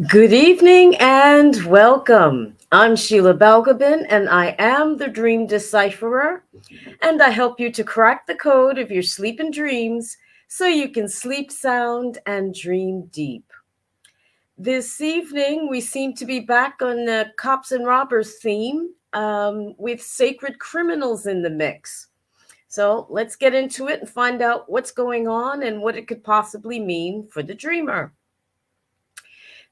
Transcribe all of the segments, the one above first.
Good evening and welcome. I'm Sheila Balgobin and I am the Dream Decipherer, and I help you to crack the code of your sleep and dreams so you can sleep sound and dream deep. This evening, we seem to be back on the cops and robbers theme with sacred criminals in the mix. So let's get into it and find out what's going on and what it could possibly mean for the dreamer.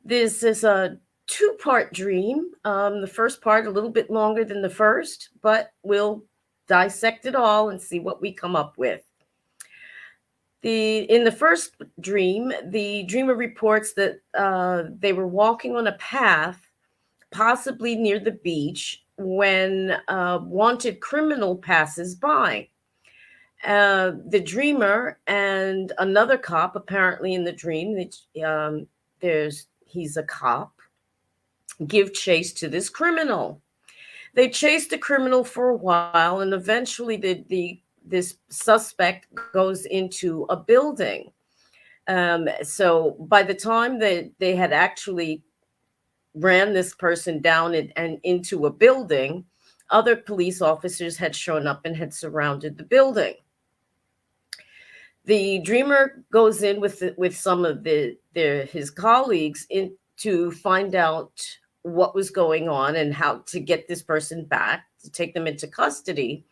This is a two-part dream. The first part a little bit longer than the first, but we'll dissect it all and see what we come up with. In the first dream, the dreamer reports that they were walking on a path, possibly near the beach, when a wanted criminal passes by. The dreamer and another cop, apparently in the dream, there's he's a cop, give chase to this criminal. They chase the criminal for a while, and eventually the this suspect goes into a building. So by the time that they had actually ran this person down and into a building, other police officers had shown up and had surrounded the building. The dreamer goes in with some of his colleagues in to find out what was going on and how to get this person back to take them into custody.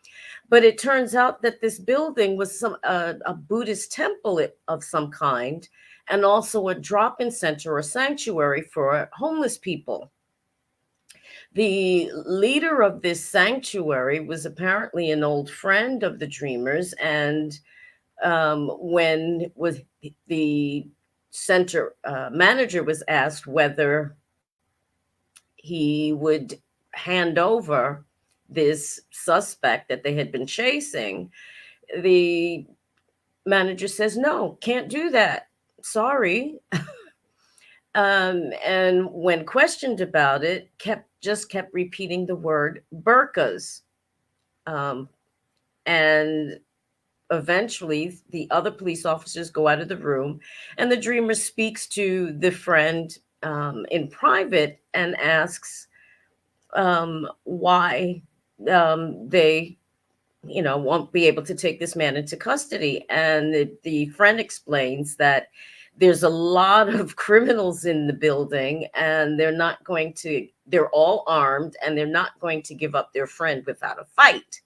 But it turns out that this building was a Buddhist temple of some kind, and also a drop-in center or sanctuary for homeless people. The leader of this sanctuary was apparently an old friend of the dreamers, and when was the center manager was asked whether he would hand over this suspect that they had been chasing, the manager says, "No, can't do that. Sorry." And when questioned about it, kept repeating the word burkas. Um, and eventually the other police officers go out of the room, and the dreamer speaks to the friend in private and asks why they won't be able to take this man into custody. And the friend explains that there's a lot of criminals in the building, and they're all armed, and they're not going to give up their friend without a fight.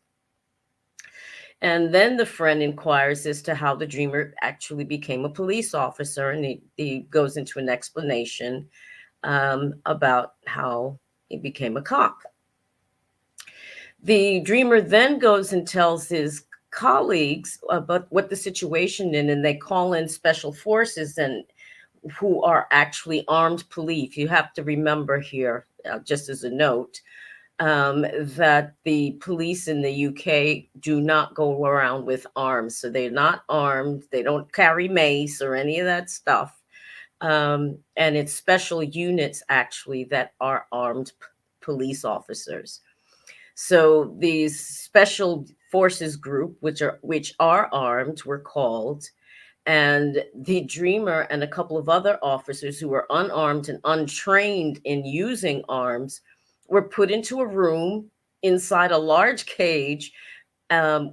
And then the friend inquires as to how the dreamer actually became a police officer, and he goes into an explanation about how he became a cop. The dreamer then goes and tells his colleagues about what the situation is, and they call in special forces and who are actually armed police. You have to remember here, just as a note, that the police in the UK do not go around with arms. So they're not armed, they don't carry mace or any of that stuff. And it's special units actually that are armed police officers. So these special forces group, which are armed, were called, and the dreamer and a couple of other officers who were unarmed and untrained in using arms were put into a room inside a large cage,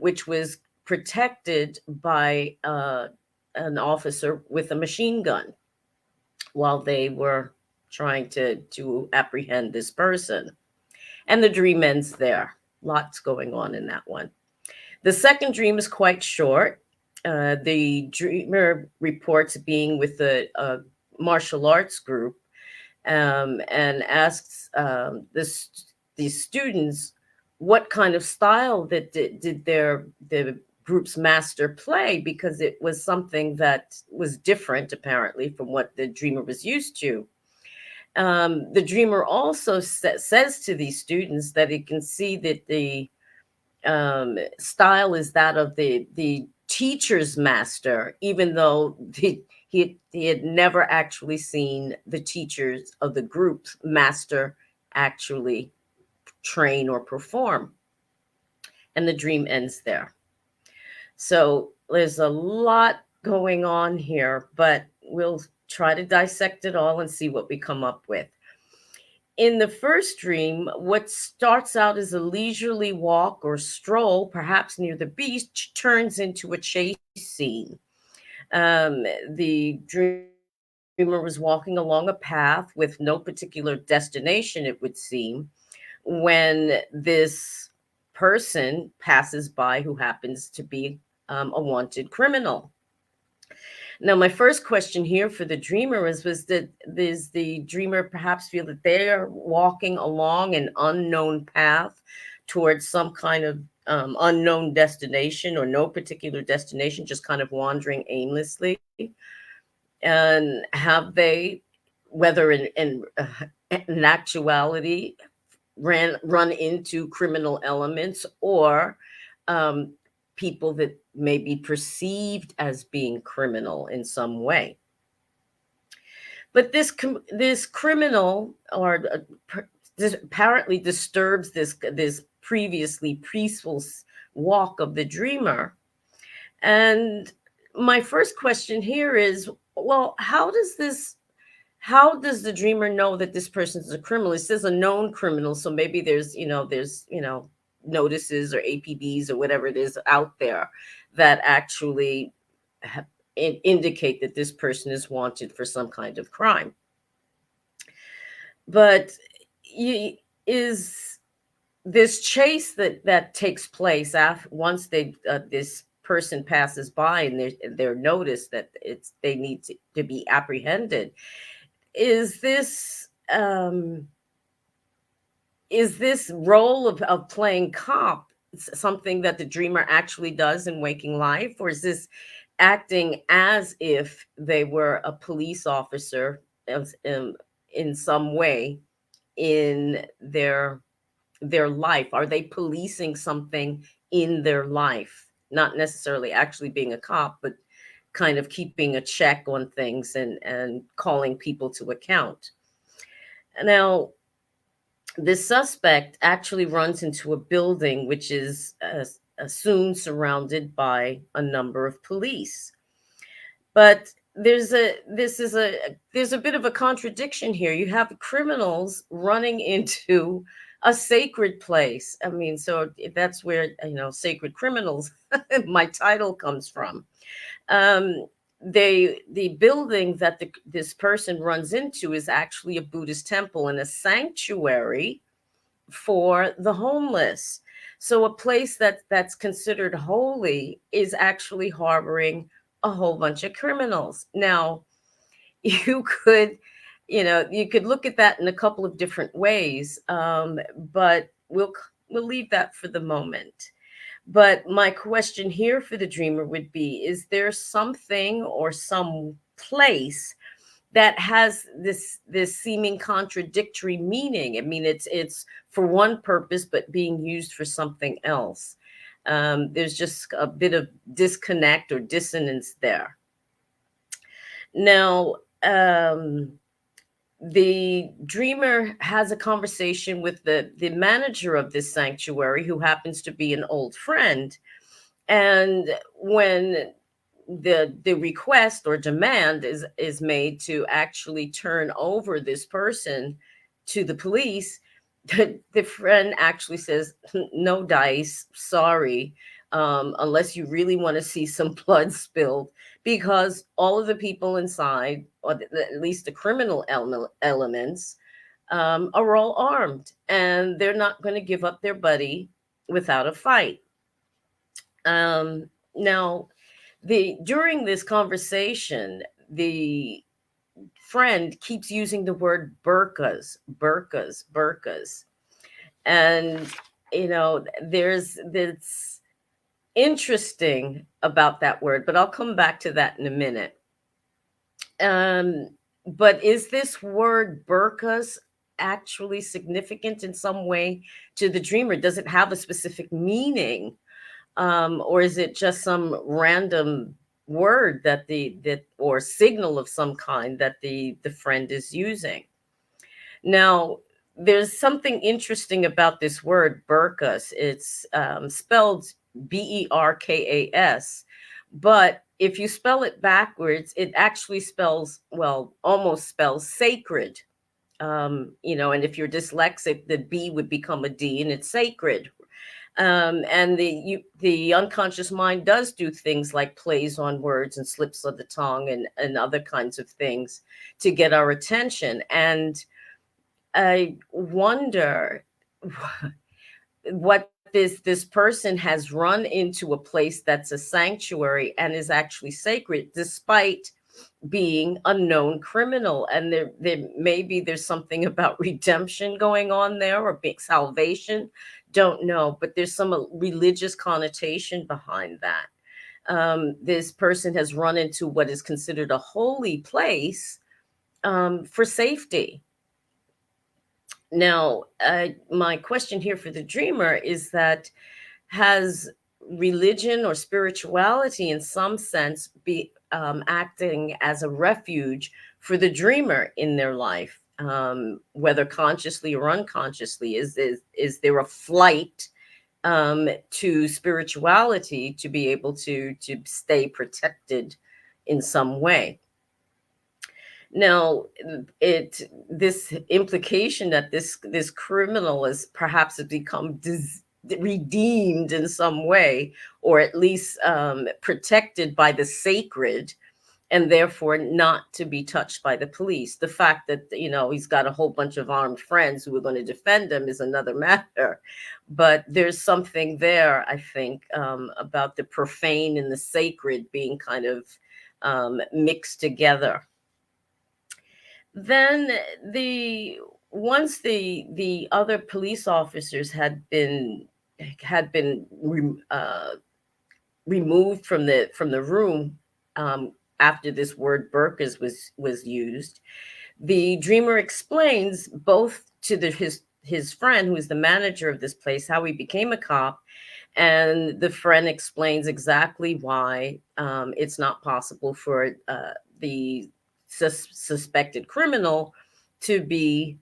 which was protected by an officer with a machine gun while they were trying to apprehend this person. And the dream ends there. Lots going on in that one. The second dream is quite short. The dreamer reports being with a martial arts group, and asks these students what kind of style that did the group's master play, because it was something that was different apparently from what the dreamer was used to. The dreamer also says to these students that he can see that the style is that of the teacher's master, even though he had never actually seen the teachers of the group's master actually train or perform. And the dream ends there. So there's a lot going on here, but we'll try to dissect it all and see what we come up with. In the first dream, what starts out as a leisurely walk or stroll, perhaps near the beach, turns into a chase scene. The dreamer was walking along a path with no particular destination, it would seem, when this person passes by who happens to be a wanted criminal. Now, my first question here for the dreamer was that does the dreamer perhaps feel that they are walking along an unknown path towards some kind of unknown destination or no particular destination, just kind of wandering aimlessly? And have they, whether in actuality, run into criminal elements or um, people that may be perceived as being criminal in some way? But this criminal or this apparently disturbs this previously peaceful walk of the dreamer. And my first question here is, well, how does the dreamer know that this person is a criminal? It says a known criminal, so maybe there's notices or APBs or whatever it is out there that actually indicate that this person is wanted for some kind of crime. But is this chase that takes place after once this person passes by and they're noticed that they need to be apprehended? Is this role of playing cop something that the dreamer actually does in waking life, or is this acting as if they were a police officer in some way in their life? Are they policing something in their life, not necessarily actually being a cop, but kind of keeping a check on things and calling people to account? Now, the suspect actually runs into a building which is soon surrounded by a number of police. But there's a bit of a contradiction here. You have criminals running into a sacred place. I mean, so that's where sacred criminals my title comes from. The building that this person runs into is actually a Buddhist temple and a sanctuary for the homeless. So a place that's considered holy is actually harboring a whole bunch of criminals. Now, you could you could look at that in a couple of different ways, but we'll leave that for the moment. But my question here for the dreamer would be, is there something or some place that has this seeming contradictory meaning? I mean, it's for one purpose but being used for something else. There's just a bit of disconnect or dissonance there. Now, the dreamer has a conversation with the manager of this sanctuary, who happens to be an old friend. And when the request or demand is made to actually turn over this person to the police, the friend actually says, no dice, sorry, unless you really want to see some blood spilled, because all of the people inside, or at least the criminal elements, are all armed, and they're not going to give up their buddy without a fight. Now, during this conversation, the friend keeps using the word burkas, burkas, burkas. And, there's this interesting about that word, but I'll come back to that in a minute. But is this word burkas actually significant in some way to the dreamer? Does it have a specific meaning? Or is it just some random word that or signal of some kind that the friend is using? Now, there's something interesting about this word burkas. It's spelled Berkas, but if you spell it backwards, it actually spells, well, almost spells sacred. And if you're dyslexic, the B would become a D, and it's sacred. And the unconscious mind does do things like plays on words and slips of the tongue and other kinds of things to get our attention. And I wonder what this person has run into a place that's a sanctuary and is actually sacred, despite being a known criminal. And there maybe there's something about redemption going on there, or being salvation, don't know, but there's some religious connotation behind that. This person has run into what is considered a holy place, for safety. Now, my question here for the dreamer is that, has religion or spirituality in some sense be acting as a refuge for the dreamer in their life, whether consciously or unconsciously? Is there a flight to spirituality to be able to stay protected in some way? Now, it this implication that this criminal is perhaps has become redeemed in some way, or at least protected by the sacred, and therefore not to be touched by the police. The fact that he's got a whole bunch of armed friends who are going to defend him is another matter, but there's something there, I think, about the profane and the sacred being kind of mixed together. Then the once the other police officers had been removed from the room, after this word burkas was used, the dreamer explains both to his friend, who is the manager of this place, how he became a cop, and the friend explains exactly why it's not possible for the suspected criminal to be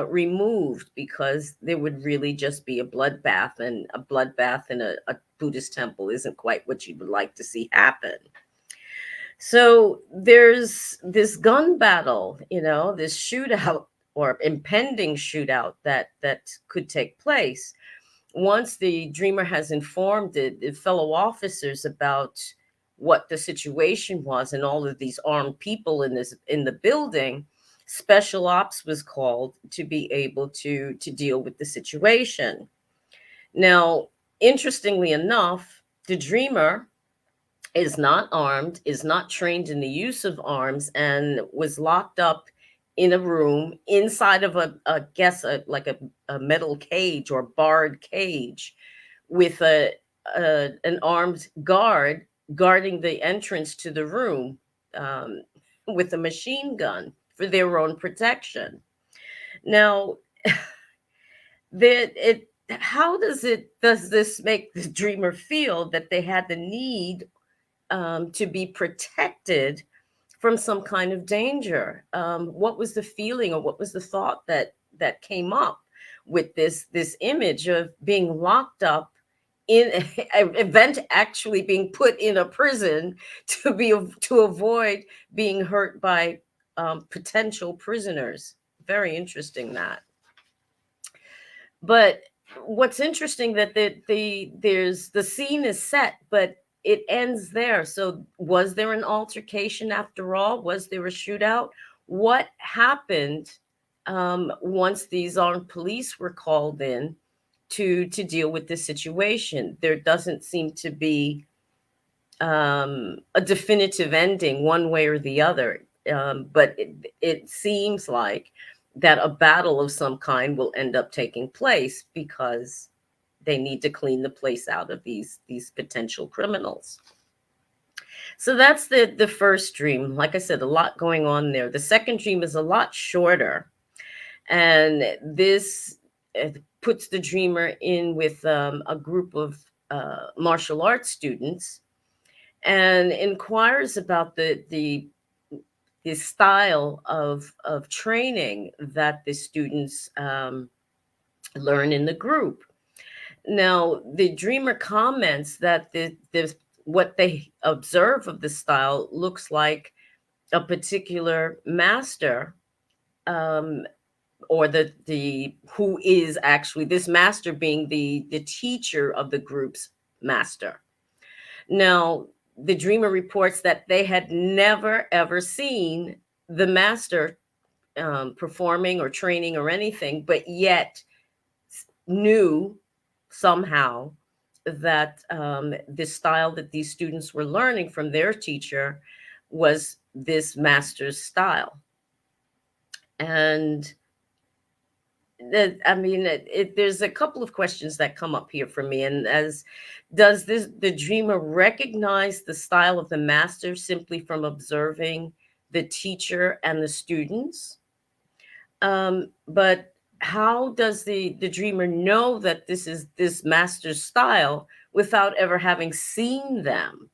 removed, because there would really just be a bloodbath, and a bloodbath in a Buddhist temple isn't quite what you would like to see happen. So there's this gun battle, this shootout or impending shootout that could take place. Once the dreamer has informed the fellow officers about what the situation was and all of these armed people in the building, special ops was called to be able to deal with the situation. Now, interestingly enough, the dreamer is not armed, is not trained in the use of arms, and was locked up in a room inside of a metal cage or barred cage, with an armed guard guarding the entrance to the room, um, with a machine gun for their own protection. Now, that it how does this make the dreamer feel that they had the need to be protected from some kind of danger? What was the feeling, or what was the thought that came up with this image of being locked up in an event, actually being put in a prison to avoid being hurt by potential prisoners? Very interesting, that. But what's interesting, that there's the scene is set, but it ends there. So was there an altercation after all? Was there a shootout? What happened once these armed police were called in to deal with the situation? There doesn't seem to be a definitive ending one way or the other. But it seems like that a battle of some kind will end up taking place, because they need to clean the place out of these potential criminals. So that's the first dream. Like I said, a lot going on there. The second dream is a lot shorter, and this puts the dreamer in with a group of martial arts students, and inquires about the style of training that the students learn in the group. Now, the dreamer comments that the what they observe of the style looks like a particular master, um, or the who is actually this master being the teacher of the group's master. Now, the dreamer reports that they had never ever seen the master performing or training or anything, but yet knew somehow that the style that these students were learning from their teacher was this master's style. And that, I mean, there's a couple of questions that come up here for me. And as does this the dreamer recognize the style of the master simply from observing the teacher and the students? But how does the dreamer know that this is this master's style without ever having seen them?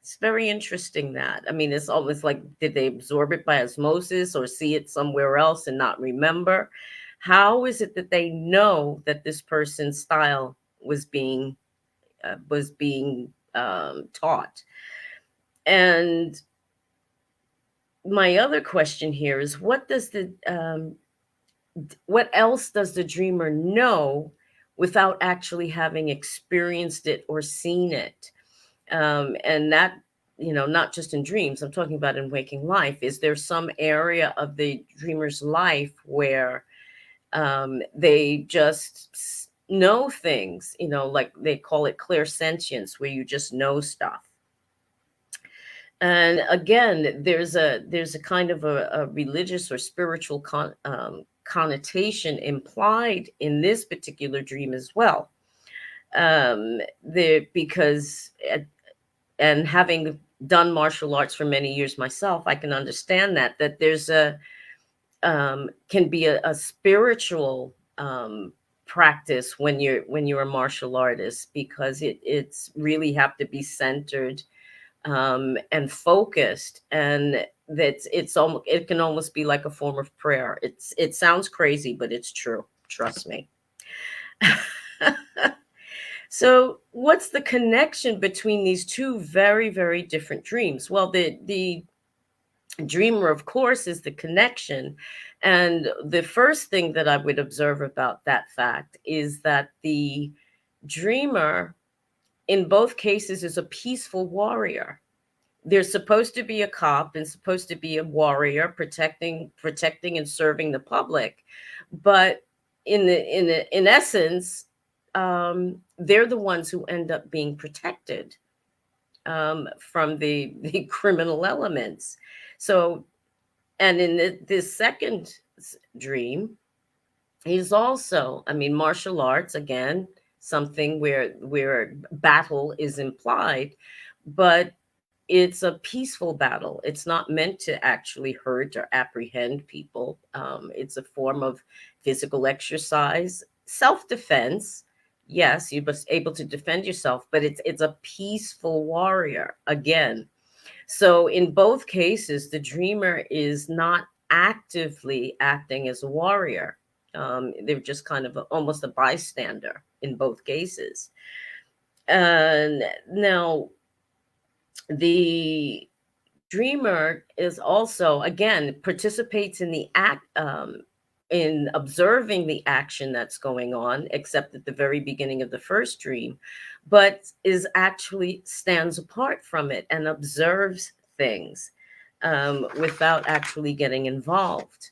It's very interesting that. I mean, it's almost like, did they absorb it by osmosis or see it somewhere else and not remember? How is it that they know that this person's style was being taught? And my other question here is, what else does the dreamer know without actually having experienced it or seen it? And that, not just in dreams, I'm talking about in waking life. Is there some area of the dreamer's life where they just know things, like they call it clairsentience, where you just know stuff? And again, there's a kind of a religious or spiritual connotation implied in this particular dream as well. Because and having done martial arts for many years myself, I can understand that there's a can be a spiritual practice when you're a martial artist, because it's really have to be centered and focused, and it can almost be like a form of prayer. It sounds crazy, but it's true. Trust me. So, what's the connection between these two very, very different dreams? Well, the dreamer, of course, is the connection. And the first thing that I would observe about that fact is that the dreamer, in both cases, is a peaceful warrior. There's supposed to be a cop and supposed to be a warrior protecting and serving the public, but in essence, they're the ones who end up being protected from the criminal elements. So, and in this second dream, he's also, I mean, martial arts again, something where battle is implied, but it's a peaceful battle. It's not meant to actually hurt or apprehend people. It's a form of physical exercise, self-defense. Yes, you must able to defend yourself, but it's a peaceful warrior again. So in both cases, the dreamer is not actively acting as a warrior. They're just kind of almost a bystander in both cases. And now the dreamer is also, again, participates in the act, in observing the action that's going on, except at the very beginning of the first dream, but is actually stands apart from it and observes things without actually getting involved.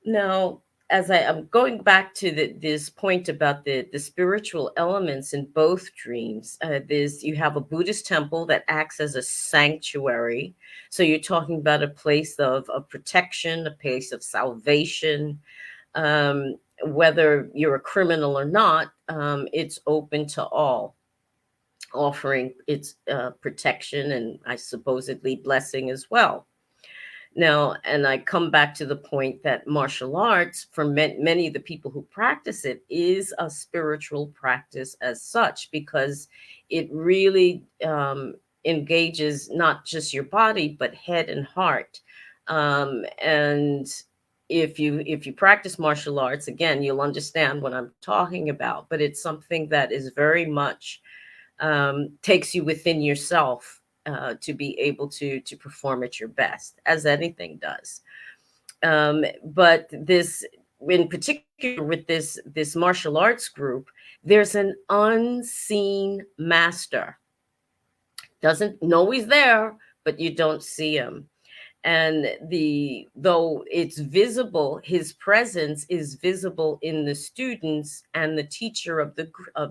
Now, as I'm going back to this point about the spiritual elements in both dreams, there's you have a Buddhist temple that acts as a sanctuary. So you're talking about a place of protection, a place of salvation. Whether you're a criminal or not, it's open to all, offering its protection and I supposedly blessing as well. Now, and I come back to the point that martial arts, for many of the people who practice it, is a spiritual practice as such, because it really engages not just your body, but head and heart. And if you practice martial arts, again, you'll understand what I'm talking about. But it's something that is very much takes you within yourself to be able to perform at your best, as anything does. But this, in particular, with this martial arts group, there's an unseen master. Doesn't know he's there, but you don't see him. And though it's visible, his presence is visible in the students and the teacher of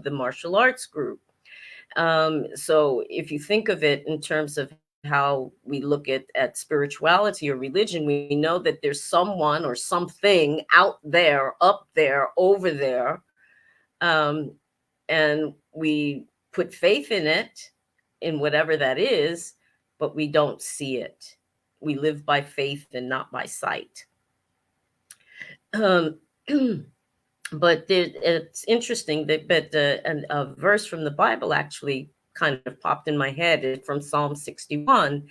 the martial arts group. So if you think of it in terms of how we look at spirituality or religion, we know that there's someone or something out there, up there, over there, and we put faith in it, in whatever that is, but we don't see it. We live by faith and not by sight. Um, but it's interesting that, but a verse from the Bible actually kind of popped in my head. It's from Psalm 61,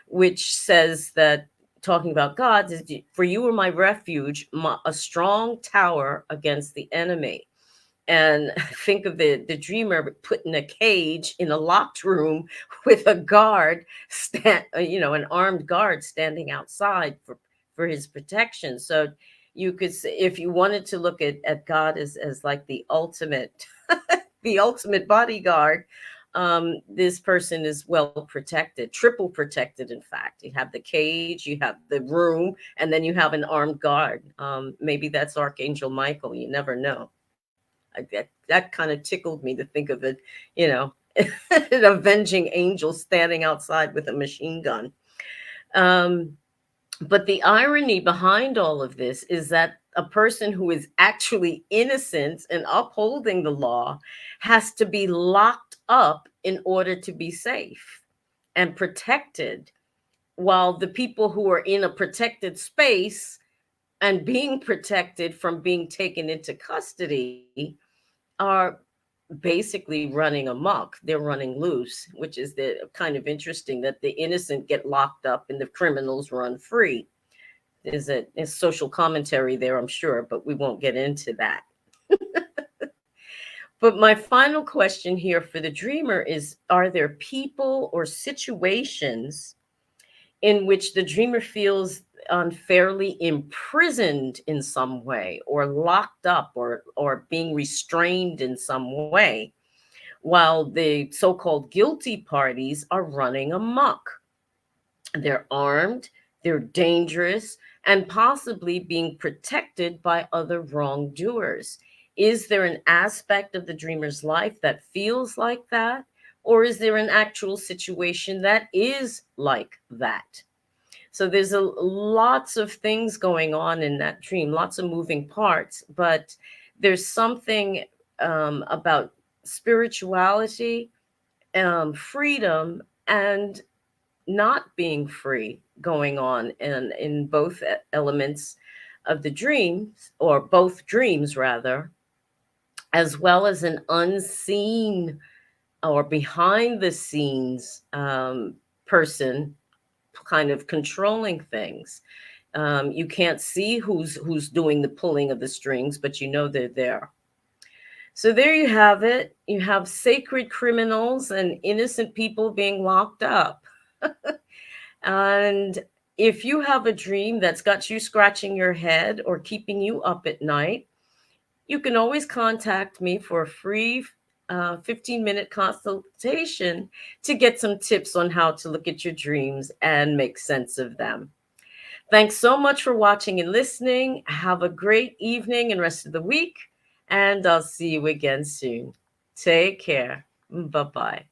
which says that, talking about God, is, for you are my refuge, a strong tower against the enemy. And think of the dreamer put in a cage in a locked room with a guard, an armed guard standing outside for his protection. So you could say, if you wanted to look at God as like the ultimate, the ultimate bodyguard, this person is well protected, triple protected. In fact, you have the cage, you have the room, and then you have an armed guard. Maybe that's Archangel Michael. You never know. That kind of tickled me to think of it, an avenging angel standing outside with a machine gun. But the irony behind all of this is that a person who is actually innocent and upholding the law has to be locked up in order to be safe and protected, while the people who are in a protected space and being protected from being taken into custody are basically running amok. They're running loose, which is kind of interesting that the innocent get locked up and the criminals run free. There's a social commentary there, I'm sure, but we won't get into that. But my final question here for the dreamer is, are there people or situations in which the dreamer feels unfairly imprisoned in some way, or locked up, or being restrained in some way, while the so-called guilty parties are running amok? They're armed, they're dangerous, and possibly being protected by other wrongdoers. Is there an aspect of the dreamer's life that feels like that? Or is there an actual situation that is like that? So there's lots of things going on in that dream, lots of moving parts, but there's something about spirituality, freedom, and not being free going on in both elements of the dreams, or both dreams rather, as well as an unseen or behind the scenes person kind of controlling things. You can't see who's doing the pulling of the strings, but you know they're there. So there you have it. You have sacred criminals and innocent people being locked up. And if you have a dream that's got you scratching your head or keeping you up at night, you can always contact me for a free 15-minute consultation to get some tips on how to look at your dreams and make sense of them. Thanks so much for watching and listening. Have a great evening and rest of the week, and I'll see you again soon. Take care. Bye-bye.